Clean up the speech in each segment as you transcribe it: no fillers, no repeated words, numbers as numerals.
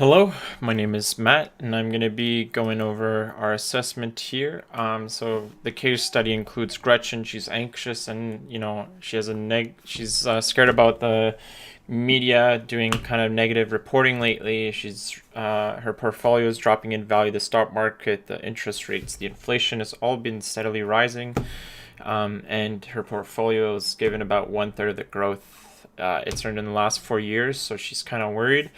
Hello, my name is Matt, and I'm going to be going over our assessment here. So the case study includes Gretchen. She's anxious, and she has she's scared about the media doing kind of negative reporting lately. She's her portfolio is dropping in value. The stock market, the interest rates, the inflation has all been steadily rising, and her portfolio is given about 1/3 of the growth it's earned in the last 4 years. So she's kind of worried.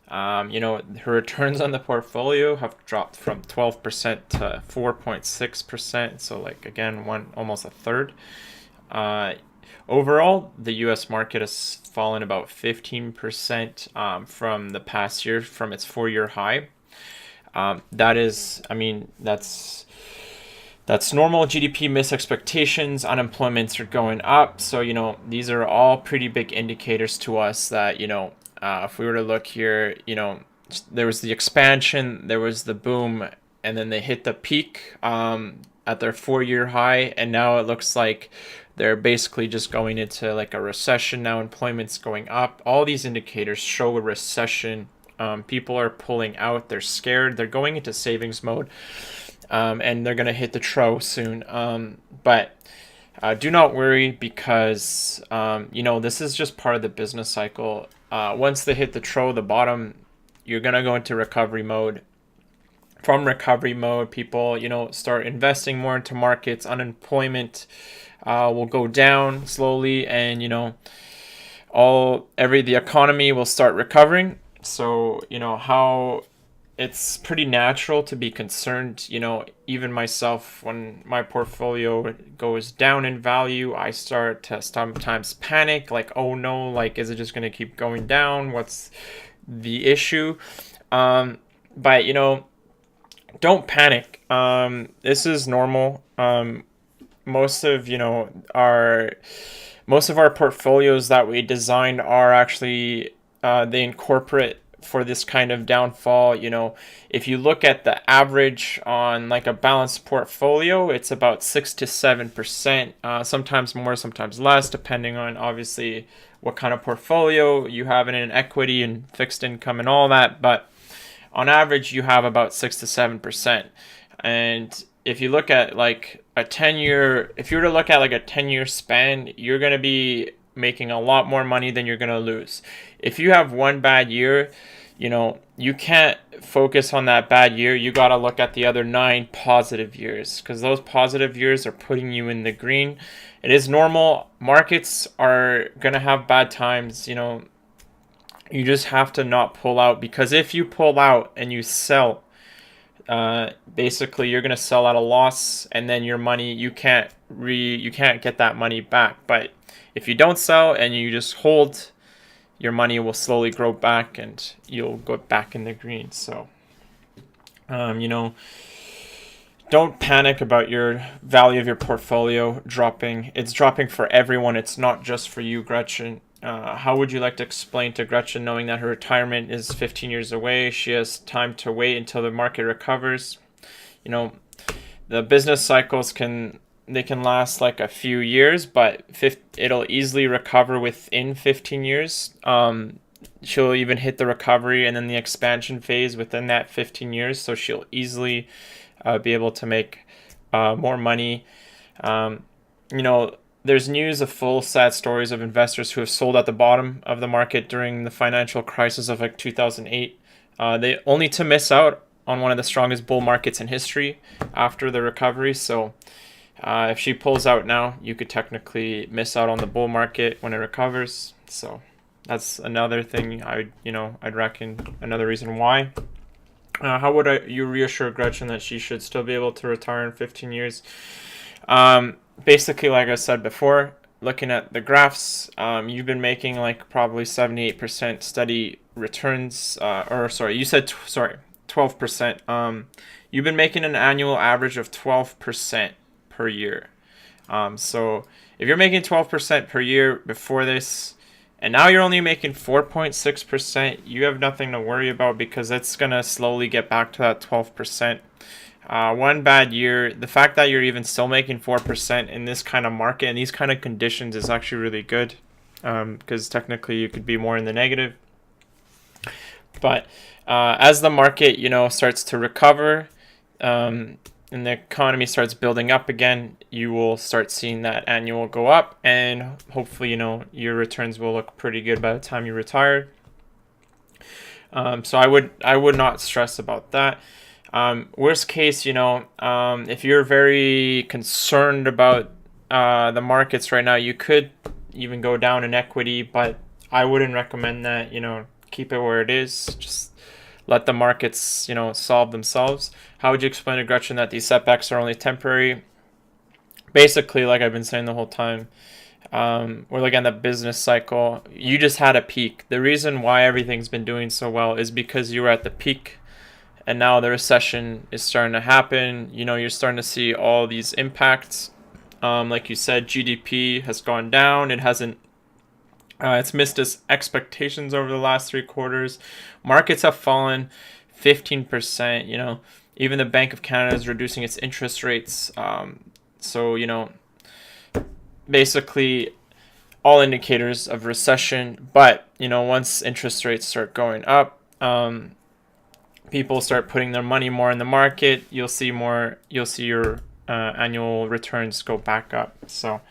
Her returns on the portfolio have dropped from 12% to 4.6%. So, like, again, almost a third. Overall, the U.S. market has fallen about 15% from the past year, from its 4-year high. That's normal. GDP missed expectations. Unemployments are going up. So, these are all pretty big indicators to us that, if we were to look here, there was the expansion, there was the boom, and then they hit the peak at their 4-year high, and now it looks like they're basically just going into like a recession now. Employment's going up. All these indicators show a recession. People are pulling out. They're scared. They're going into savings mode, and they're going to hit the trough soon. But do not worry, because this is just part of the business cycle. Once they hit the bottom, you're going to go into recovery mode. From recovery mode, people, start investing more into markets. Unemployment will go down slowly, and, the economy will start recovering. So, how it's pretty natural to be concerned. Even myself, when my portfolio goes down in value, I start to sometimes panic, like, oh no, like, is it just going to keep going down? What's the issue? But don't panic. This is normal. Most of our portfolios that we designed are actually they incorporate for this kind of downfall. If you look at the average on like a balanced portfolio, it's about 6 to 7%, sometimes more, sometimes less, depending on obviously what kind of portfolio you have in equity and fixed income and all that. But on average, you have about 6 to 7%. And if you look at like a 10-year, if you were to look at like a 10-year span, you're going to be making a lot more money than you're going to lose. If you have one bad year, you can't focus on that bad year. You got to look at the other 9 positive years, because those positive years are putting you in the green. It is normal. Markets are going to have bad times. You just have to not pull out, because if you pull out and you sell, basically you're going to sell at a loss, and then your money, you can't get that money back. But if you don't sell and you just hold, your money will slowly grow back and you'll go back in the green. So, don't panic about your value of your portfolio dropping. It's dropping for everyone. It's not just for you, Gretchen. How would you like to explain to Gretchen, knowing that her retirement is 15 years away? She has time to wait until the market recovers. The business cycles can last like a few years, but it'll easily recover within 15 years. She'll even hit the recovery and then the expansion phase within that 15 years. So she'll easily be able to make more money. There's news of full sad stories of investors who have sold at the bottom of the market during the financial crisis of like 2008. They only to miss out on one of the strongest bull markets in history after the recovery. So if she pulls out now, you could technically miss out on the bull market when it recovers. So that's another thing I'd reckon, another reason why. How would you reassure Gretchen that she should still be able to retire in 15 years? Basically, like I said before, looking at the graphs, you've been making like probably 78% steady returns, you said 12%. You've been making an annual average of 12% per year. So if you're making 12% per year before this, and now you're only making 4.6%, you have nothing to worry about, because it's going to slowly get back to that 12%. One bad year, the fact that you're even still making 4% in this kind of market and these kind of conditions is actually really good, because technically you could be more in the negative. But as the market, starts to recover, and the economy starts building up again, you will start seeing that annual go up, and hopefully, your returns will look pretty good by the time you retire. So I would not stress about that. Worst case, if you're very concerned about the markets right now, you could even go down in equity, but I wouldn't recommend that. Keep it where it is. Just let the markets, solve themselves. How would you explain to Gretchen that these setbacks are only temporary? Basically, like I've been saying the whole time, we're looking at the business cycle. You just had a peak. The reason why everything's been doing so well is because you were at the peak, and now the recession is starting to happen. You're starting to see all these impacts. Like you said, GDP has gone down. It hasn't. It's missed its expectations over the last 3 quarters. Markets have fallen 15%. Even the Bank of Canada is reducing its interest rates. So basically all indicators of recession. But once interest rates start going up, people start putting their money more in the market, you'll see your annual returns go back up. So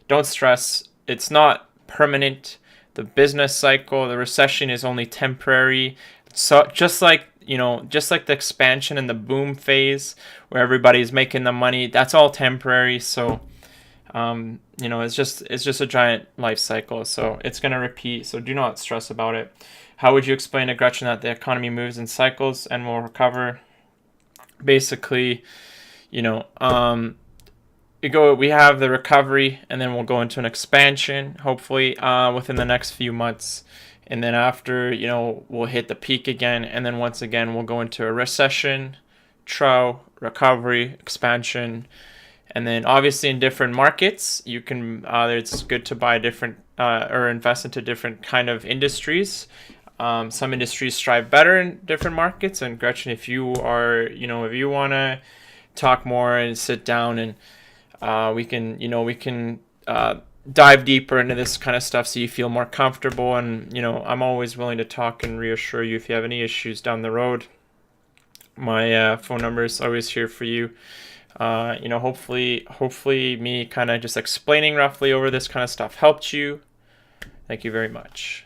don't stress. It's not permanent. The business cycle, the recession is only temporary. So just like the expansion and the boom phase where everybody's making the money, that's all temporary. So it's just a giant life cycle. So it's going to repeat. So do not stress about it. How would you explain to Gretchen that the economy moves in cycles and will recover? Basically, we have the recovery, and then we'll go into an expansion, hopefully, within the next few months. And then after, we'll hit the peak again. And then once again, we'll go into a recession, recovery, expansion. And then obviously in different markets, you can, it's good to buy different, or invest into different kind of industries. Some industries strive better in different markets. And Gretchen, if you want to talk more and sit down, and we can dive deeper into this kind of stuff so you feel more comfortable. And I'm always willing to talk and reassure you if you have any issues down the road. My phone number is always here for you. Hopefully me kind of just explaining roughly over this kind of stuff helped you. Thank you very much.